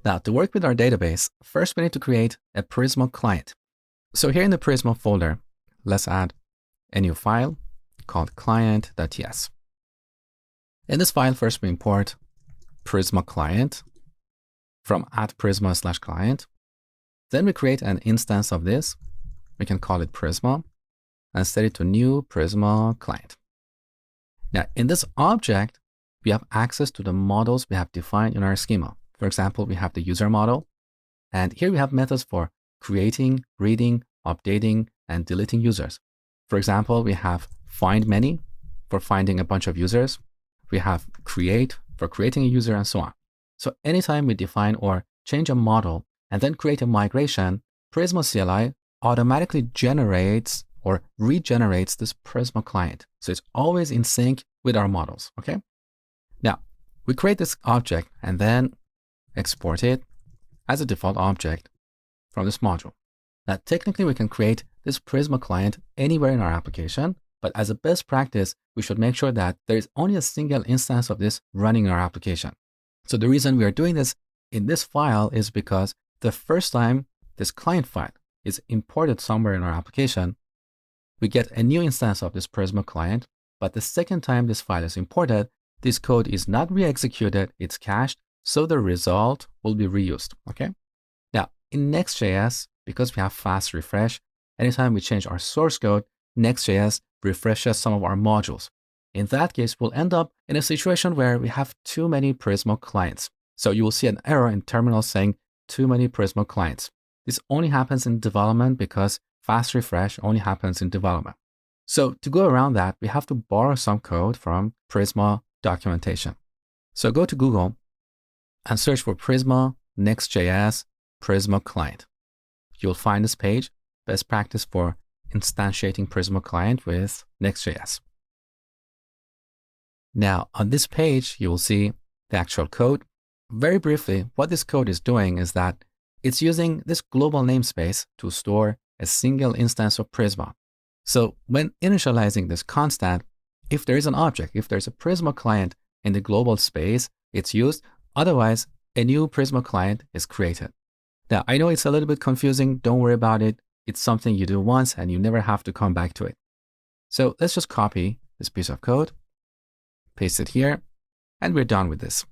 Now, to work with our database, first we need to create a Prisma client. So here in the Prisma folder, let's add a new file called client.ts. In this file, first we import Prisma client from @prisma/client. Then we create an instance of this. We can call it Prisma and set it to new Prisma client. Now, in this object, we have access to the models we have defined in our schema. For example, we have the user model, and here we have methods for creating, reading, updating, and deleting users. For example, we have find many for finding a bunch of users. We have create for creating a user, and so on. So anytime we define or change a model and then create a migration, Prisma CLI automatically generates or regenerates this Prisma client. So it's always in sync with our models, okay? Now, we create this object and then export it as a default object from this module. Now, technically, we can create this Prisma client anywhere in our application, but as a best practice, we should make sure that there is only a single instance of this running in our application. So the reason we are doing this in this file is because the first time this client file is imported somewhere in our application, we get a new instance of this Prisma client, but the second time this file is imported, this code is not re-executed, it's cached, so the result will be reused, okay? Now, in Next.js, because we have fast refresh, anytime we change our source code, Next.js refreshes some of our modules. In that case, we'll end up in a situation where we have too many Prisma clients. So you will see an error in terminal saying too many Prisma clients. This only happens in development because fast refresh only happens in development. So to go around that, we have to borrow some code from Prisma documentation. So go to Google and search for Prisma Next.js Prisma client. You'll find this page, best practice for instantiating Prisma client with Next.js. Now, on this page, you will see the actual code. Very briefly, what this code is doing is that it's using this global namespace to store a single instance of Prisma. So when initializing this constant, if there is an object, if there's a Prisma client in the global space, it's used. Otherwise, a new Prisma client is created. Now, I know it's a little bit confusing. Don't worry about it. It's something you do once and you never have to come back to it. So let's just copy this piece of code, paste it here, and we're done with this.